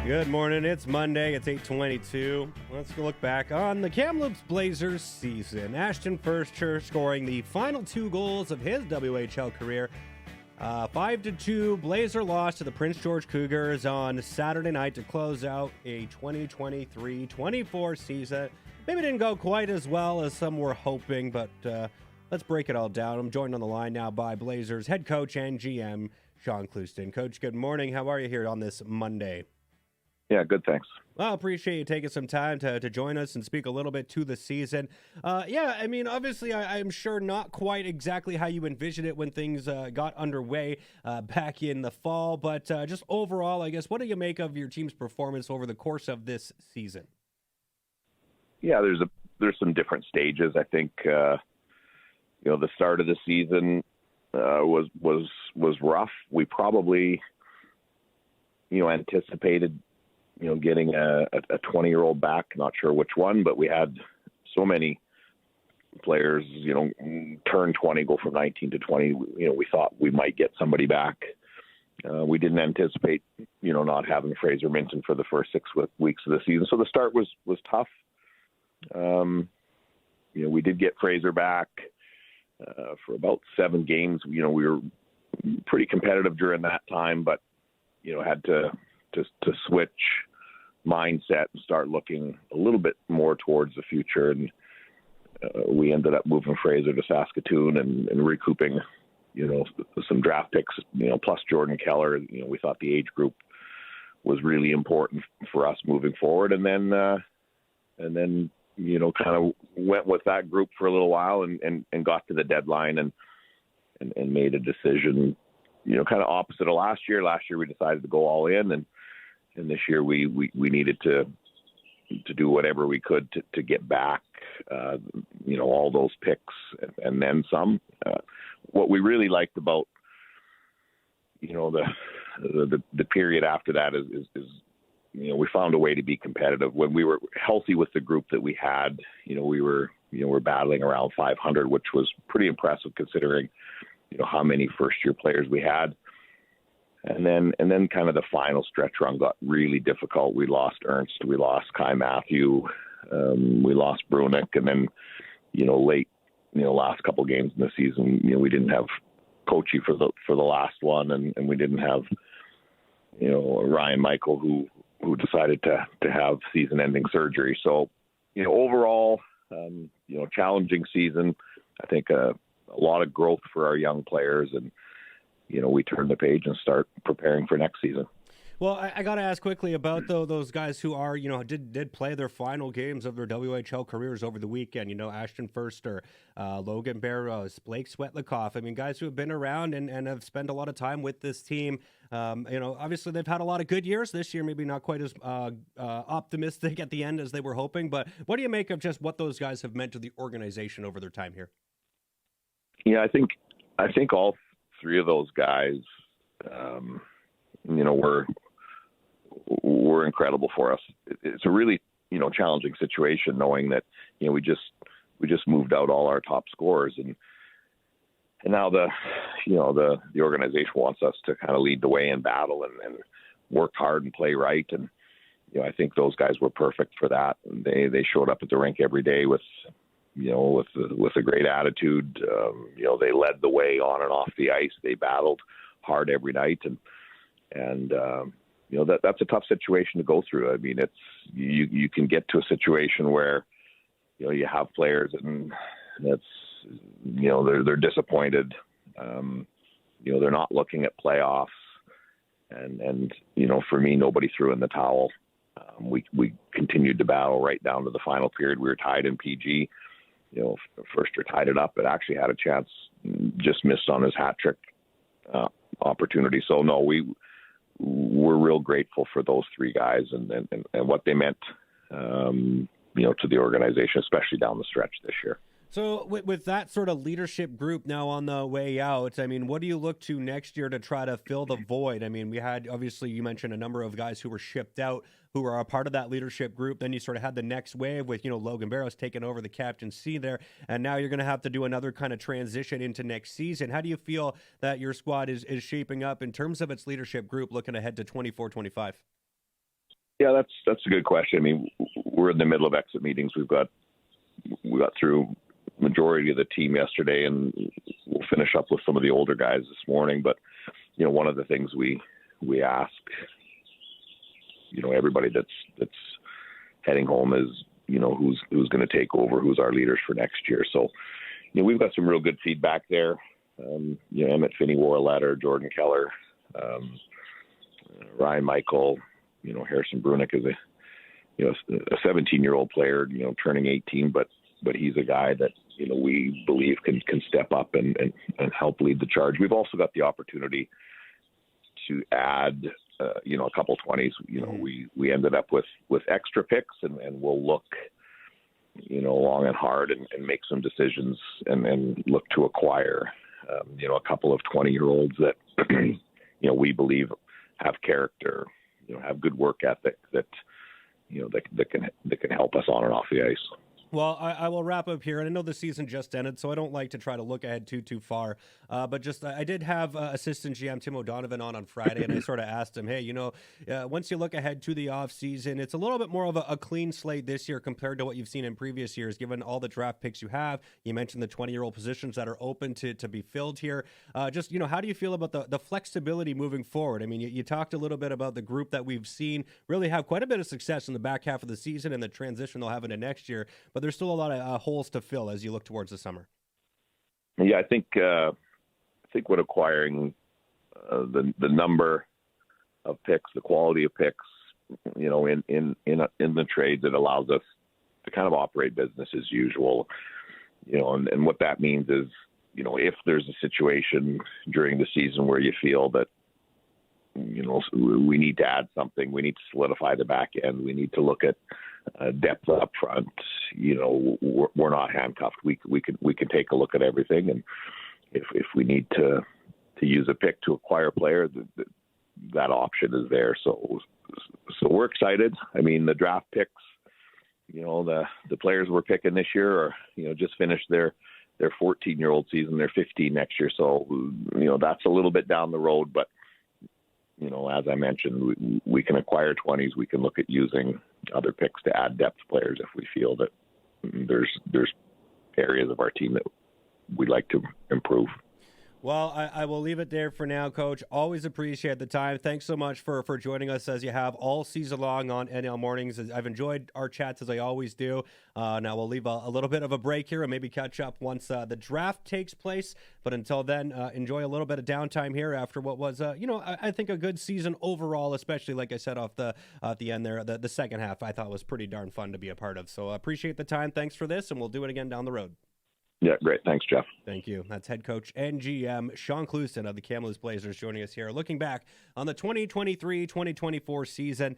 Good morning. It's Monday. It's 8:22. Let's go look back on the Kamloops Blazers season. Ashton Furster scoring the final 2 goals of his WHL career. 5-2 Blazer loss to the Prince George Cougars on Saturday night to close out a 2023-24 season. Maybe didn't go quite as well as some were hoping, but let's break it all down. I'm joined on the line now by Blazers head coach and GM Shaun Clouston. Coach, good morning. How are you here on this Monday? Yeah, good, thanks. Well, appreciate you taking some time to join us and speak a little bit to the season. Obviously, I'm sure not quite exactly how you envisioned it when things got underway back in the fall, but just overall, I guess, what do you make of your team's performance over the course of this season? Yeah, there's some different stages. I think the start of the season was rough. We probably anticipated getting a 20-year-old back, not sure which one, but we had so many players, turn 20, go from 19 to 20. We thought we might get somebody back. We didn't anticipate, not having Fraser Minton for the first 6 weeks of the season. So the start was tough. We did get Fraser back for about 7 games. We were pretty competitive during that time, but, had to switch mindset and start looking a little bit more towards the future. And we ended up moving Fraser to Saskatoon and recouping, some draft picks, plus Jordan Keller. We thought the age group was really important for us moving forward. And then kind of went with that group for a little while and got to the deadline and made a decision, kind of opposite of last year. Last year we decided to go all in, and this year we needed to do whatever we could to get back, all those picks and then some. What we really liked about, the period after that is we found a way to be competitive. When we were healthy with the group that we had, we were battling around 500, which was pretty impressive considering, how many first-year players we had. And then kind of the final stretch run got really difficult. We lost Ernst, we lost Kai Matthew, we lost Brunick, and then, late, last couple games in the season, we didn't have Kochi for the last one, and we didn't have, Ryan Michael who decided to have season-ending surgery. So, overall, challenging season. I think a lot of growth for our young players, and we turn the page and start preparing for next season. Well, I got to ask quickly about those guys who are, did play their final games of their WHL careers over the weekend. Ashton Furster, Logan Barrows, Blake Swetlikoff. I mean, guys who have been around and have spent a lot of time with this team. Obviously they've had a lot of good years this year. Maybe not quite as optimistic at the end as they were hoping. But what do you make of just what those guys have meant to the organization over their time here? Yeah, I think all 3 of those guys, were incredible for us. It's a really, challenging situation knowing that, we just moved out all our top scorers, and now the organization wants us to kind of lead the way in battle and work hard and play right. And, I think those guys were perfect for that. They showed up at the rink every day with a great attitude. They led the way on and off the ice. They battled hard every night, and that's a tough situation to go through. I mean, it's you can get to a situation where you have players and they're disappointed. They're not looking at playoffs, and for me, nobody threw in the towel. We continued to battle right down to the final period. We were tied in PG. Furster tied it up, but actually had a chance, just missed on his hat trick opportunity. So no, we're real grateful for those 3 guys and what they meant, to the organization, especially down the stretch this year. So with that sort of leadership group now on the way out, I mean, what do you look to next year to try to fill the void? I mean, we had, obviously, you mentioned a number of guys who were shipped out, who were a part of that leadership group. Then you sort of had the next wave with, Logan Barrows taking over the captaincy there. And now you're going to have to do another kind of transition into next season. How do you feel that your squad is shaping up in terms of its leadership group looking ahead to 24-25? Yeah, that's a good question. I mean, we're in the middle of exit meetings. We got through majority of the team yesterday, and we'll finish up with some of the older guys this morning. But one of the things we ask everybody that's heading home is who's going to take over, who's our leaders for next year. So we've got some real good feedback there. Emmett Finney wore a letter, Jordan Keller, Ryan Michael, Harrison Brunick is a 17-year-old player, turning 18, but he's a guy that we believe can step up and help lead the charge. We've also got the opportunity to add a couple 20s. We ended up with extra picks, and we'll look long and hard and make some decisions and look to acquire a couple of 20-year-olds that we believe have character, have good work ethic that can help us on and off the ice. Well, I will wrap up here, and I know the season just ended, so I don't like to try to look ahead too far. But just I did have assistant GM Tim O'Donovan on Friday, and I sort of asked him, hey, once you look ahead to the offseason, it's a little bit more of a clean slate this year compared to what you've seen in previous years, given all the draft picks you have. You mentioned the 20-year-old positions that are open to be filled here. How do you feel about the flexibility moving forward? I mean, you talked a little bit about the group that we've seen really have quite a bit of success in the back half of the season and the transition they'll have into next year, but there's still a lot of holes to fill as you look towards the summer. Yeah, I think what acquiring the number of picks, the quality of picks, in the trades, it allows us to kind of operate business as usual. And what that means is, if there's a situation during the season where you feel that we need to add something, we need to solidify the back end, we need to look at depth up front. We're not handcuffed. We can take a look at everything, and if we need to use a pick to acquire a player, that option is there. So we're excited. I mean, the draft picks, the players we're picking this year are just finished their 14-year-old season. They're 15 next year, so that's a little bit down the road, but. As I mentioned, we can acquire 20s. We can look at using other picks to add depth players if we feel that there's areas of our team that we'd like to improve. Well, I will leave it there for now, Coach. Always appreciate the time. Thanks so much for joining us as you have all season long on NL Mornings. I've enjoyed our chats as I always do. Now we'll leave a little bit of a break here and maybe catch up once the draft takes place. But until then, enjoy a little bit of downtime here after what was, I think a good season overall, especially like I said at the end there. The second half I thought was pretty darn fun to be a part of. So appreciate the time. Thanks for this, and we'll do it again down the road. Yeah, great. Thanks, Jeff. Thank you. That's head coach and GM Shaun Clouston of the Kamloops Blazers joining us here, looking back on the 2023-2024 season.